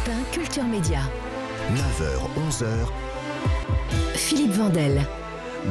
Europe 1 Culture Média. 9h, 11h. Philippe Vandel.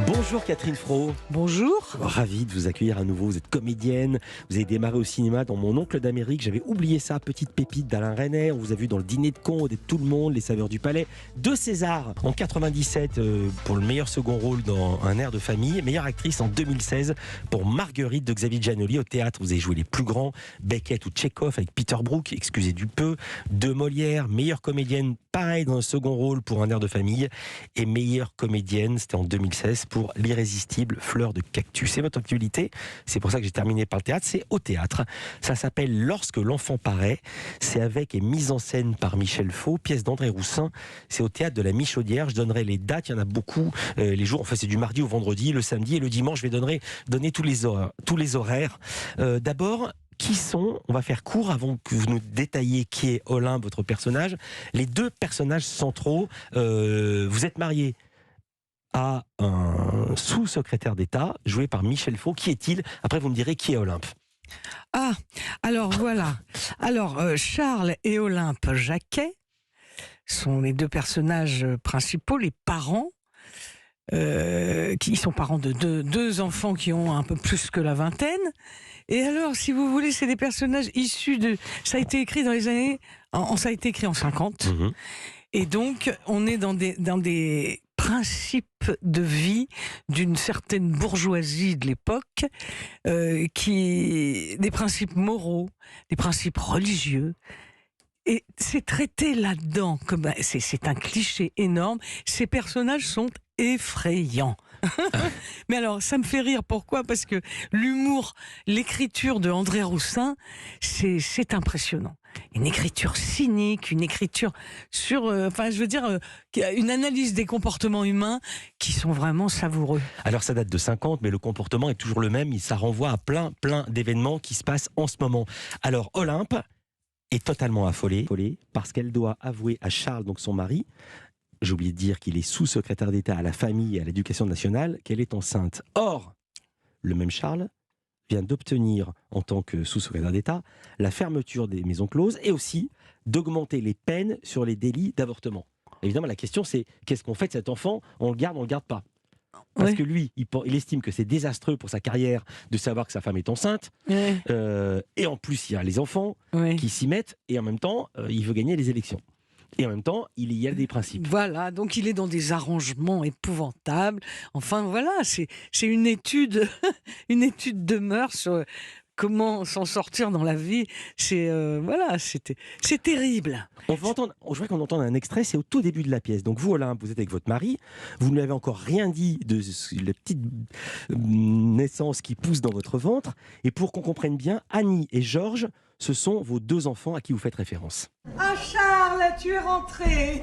Bonjour Catherine Fro. Bonjour. Ravi de vous accueillir à nouveau. Vous êtes comédienne. Vous avez démarré au cinéma dans Mon oncle d'Amérique. J'avais oublié ça, petite pépite d'Alain Resnais. On vous a vu dans Le Dîner de cons, de Tout le monde, Les Saveurs du Palais. 2 Césars en 97 pour le meilleur second rôle dans Un air de famille. Meilleure actrice en 2016 pour Marguerite de Xavier Giannoli. Au théâtre, vous avez joué les plus grands, Beckett ou Tchekhov avec Peter Brook, excusez du peu. De Molière, meilleure comédienne, pareil dans un second rôle pour Un air de famille. Et meilleure comédienne, c'était en 2016 pour L'irrésistible Fleur de cactus. C'est votre actualité. C'est pour ça que j'ai terminé par le théâtre. C'est au théâtre. Ça s'appelle Lorsque l'enfant paraît. C'est avec et mise en scène par Michel Faux, pièce d'André Roussin. C'est au théâtre de la Michaudière. Je donnerai les dates. Il y en a beaucoup. Les jours, enfin c'est du mardi au vendredi, le samedi et le dimanche. Je vais donner tous les horaires. D'abord, qui sont, on va faire court avant que vous nous détailliez qui est Olympe, votre personnage, les 2 personnages centraux. Vous êtes mariés à un sous-secrétaire d'État joué par Michel Faux. Qui est-il? Après, vous me direz qui est Olympe. Ah, alors voilà. Alors, Charles et Olympe Jacquet sont les 2 personnages principaux, les parents, qui sont parents de deux enfants qui ont un peu plus que la vingtaine. Et alors, si vous voulez, c'est des personnages issus de... Ça a été écrit dans les années... ça a été écrit en 50. Mmh. Et donc, on est dans des principes de vie d'une certaine bourgeoisie de l'époque, des principes moraux, des principes religieux. Et c'est traité là-dedans, comme c'est un cliché énorme. Ces personnages sont effrayants. Mais alors, ça me fait rire. Pourquoi? Parce que l'humour, l'écriture de André Roussin, c'est impressionnant. Une écriture cynique, une écriture sur... une analyse des comportements humains qui sont vraiment savoureux. Alors ça date de 50, mais le comportement est toujours le même. Ça renvoie à plein d'événements qui se passent en ce moment. Alors Olympe est totalement affolée parce qu'elle doit avouer à Charles, donc son mari, j'ai oublié de dire qu'il est sous-secrétaire d'État à la famille et à l'éducation nationale, qu'elle est enceinte. Or, le même Charles vient d'obtenir, en tant que sous-secrétaire d'État, la fermeture des maisons closes et aussi d'augmenter les peines sur les délits d'avortement. Évidemment, la question c'est, qu'est-ce qu'on fait de cet enfant? On le garde pas? Parce que lui, il estime que c'est désastreux pour sa carrière de savoir que sa femme est enceinte. Ouais. Et en plus, il y a les enfants qui s'y mettent. Et en même temps, il veut gagner les élections. Et en même temps, il y a des principes. Voilà, donc il est dans des arrangements épouvantables. Enfin voilà, c'est une étude, une étude de mœurs sur comment s'en sortir dans la vie. C'est terrible. Je voudrais qu'on entende un extrait, c'est au tout début de la pièce. Donc vous, Olympe, vous êtes avec votre mari, vous ne lui avez encore rien dit de la petite naissance qui pousse dans votre ventre. Et pour qu'on comprenne bien, Annie et Georges, ce sont vos 2 enfants à qui vous faites référence. Ah Charles, tu es rentré.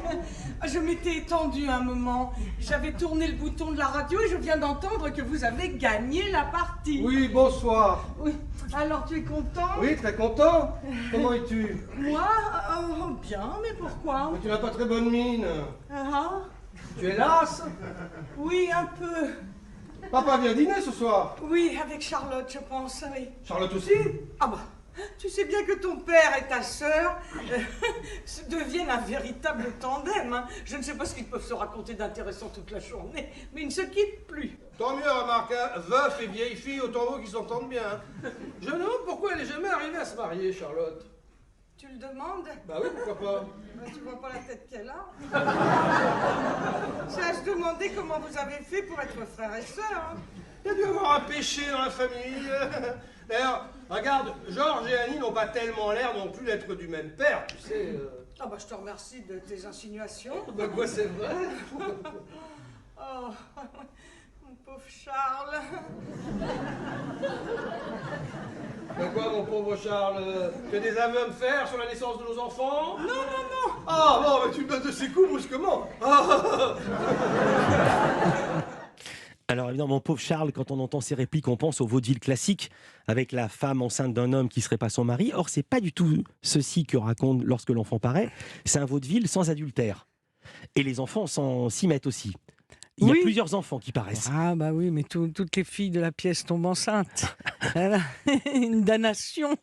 Je m'étais étendue un moment. J'avais tourné le bouton de la radio et je viens d'entendre que vous avez gagné la partie. Oui, bonsoir. Oui. Alors tu es content? Oui, très content. Comment es-tu? Moi bien, mais pourquoi? Tu n'as pas très bonne mine. Ah, Tu es lasse? oui, un peu. Papa vient dîner ce soir. Oui, avec Charlotte, je pense, oui. Charlotte aussi? Ah bah, tu sais bien que ton père et ta sœur deviennent un véritable tandem. Hein. Je ne sais pas ce qu'ils peuvent se raconter d'intéressant toute la journée, mais ils ne se quittent plus. Tant mieux, remarque, hein. Veuf et vieille fille, autant vaut qu'ils s'entendent bien. Hein. Je me demande pourquoi elle n'est jamais arrivée à se marier, Charlotte. Tu le demandes? Bah oui, pourquoi pas. Tu vois pas la tête qu'elle a? C'est à se demander comment vous avez fait pour être frères et sœurs. Hein. Il y a dû y avoir un péché dans la famille. D'ailleurs, regarde, Georges et Annie n'ont pas tellement l'air non plus d'être du même père, tu sais. Ah bah je te remercie de tes insinuations. Bah quoi, c'est vrai. Oh, mon pauvre Charles. Bah quoi, mon pauvre Charles? Tu as des aveux à me faire sur la naissance de nos enfants? Non, non, non. Ah bon, mais tu me donnes de ces coups brusquement. Ah. Alors évidemment, mon pauvre Charles, quand on entend ces répliques, on pense au vaudeville classique avec la femme enceinte d'un homme qui serait pas son mari. Or, c'est pas du tout ceci que raconte Lorsque l'enfant paraît. C'est un vaudeville sans adultère. Et les enfants s'y mettent aussi. Il y a Oui. plusieurs enfants qui paraissent. Ah bah oui, mais toutes les filles de la pièce tombent enceintes. Voilà. Une damnation.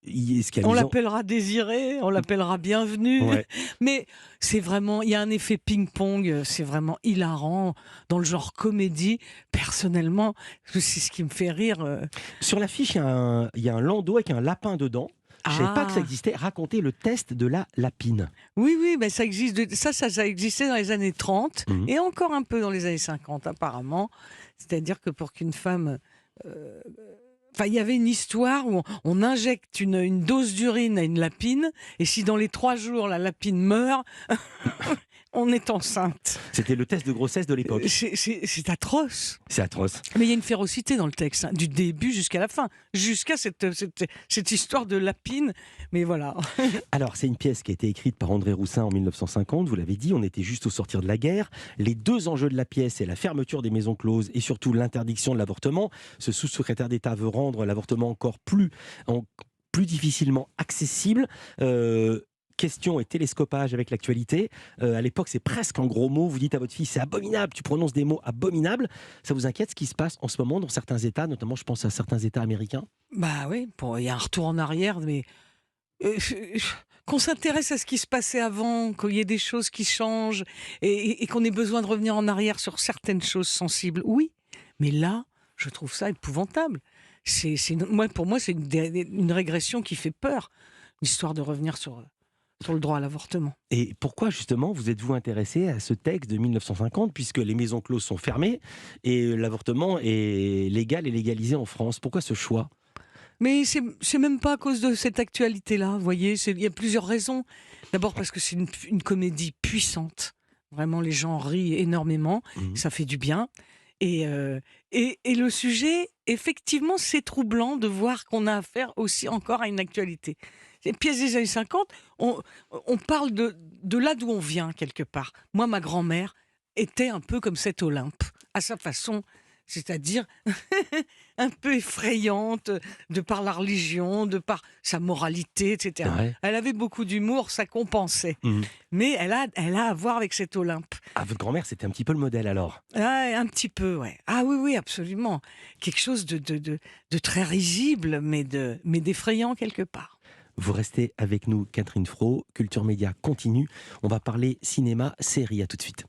Ce qui est On amusant- l'appellera Désirée, on l'appellera Bienvenue. Ouais. Mais c'est vraiment, il y a un effet ping-pong, c'est vraiment hilarant dans le genre comédie. Personnellement, c'est ce qui me fait rire. Sur l'affiche, il y a un landau avec un lapin dedans. Je ne savais pas que ça Ah. existait. Racontez le test de la lapine. Oui, oui, mais ça existe. Ça existait dans les années 30 Mhm. et encore un peu dans les années 50 apparemment. C'est-à-dire que pour qu'une femme... Enfin, il y avait une histoire où on injecte une dose d'urine à une lapine et si dans les 3 jours la lapine meurt, on est enceinte. C'était le test de grossesse de l'époque. C'est atroce. C'est atroce. Mais il y a une férocité dans le texte, hein, du début jusqu'à la fin, jusqu'à cette histoire de lapine. Mais voilà. Alors, c'est une pièce qui a été écrite par André Roussin en 1950, vous l'avez dit, on était juste au sortir de la guerre. Les deux enjeux de la pièce, c'est la fermeture des maisons closes et surtout l'interdiction de l'avortement. Ce sous-secrétaire d'État veut rendre l'avortement encore plus difficilement accessible. Question et télescopage avec l'actualité. À l'époque, c'est presque en gros mots. Vous dites à votre fille, c'est abominable, tu prononces des mots abominables. Ça vous inquiète ce qui se passe en ce moment dans certains États, notamment je pense à certains États américains? Bah oui, il y a un retour en arrière, mais euh, qu'on s'intéresse à ce qui se passait avant, qu'il y ait des choses qui changent et qu'on ait besoin de revenir en arrière sur certaines choses sensibles, oui. Mais là, je trouve ça épouvantable. Pour moi, c'est une régression qui fait peur, l'histoire de revenir sur le droit à l'avortement. Et pourquoi justement vous êtes-vous intéressé à ce texte de 1950 puisque les maisons closes sont fermées et l'avortement est légal et légalisé en France? Pourquoi ce choix? Mais c'est même pas à cause de cette actualité-là, vous voyez, il y a plusieurs raisons. D'abord parce que c'est une comédie puissante. Vraiment, les gens rient énormément, ça fait du bien. Et le sujet, effectivement, c'est troublant de voir qu'on a affaire aussi encore à une actualité. Les pièces des années 50, on parle de là d'où on vient, quelque part. Moi, ma grand-mère était un peu comme cet Olympe, à sa façon, c'est-à-dire un peu effrayante, de par la religion, de par sa moralité, etc. Ouais. Elle avait beaucoup d'humour, ça compensait. Mais elle a à voir avec cet Olympe. Ah, votre grand-mère, c'était un petit peu le modèle alors? Ah, un petit peu, ouais. Ah oui, oui, absolument. Quelque chose de très risible, mais d'effrayant quelque part. Vous restez avec nous, Catherine Fro. Culture Média continue. On va parler cinéma, série. À tout de suite.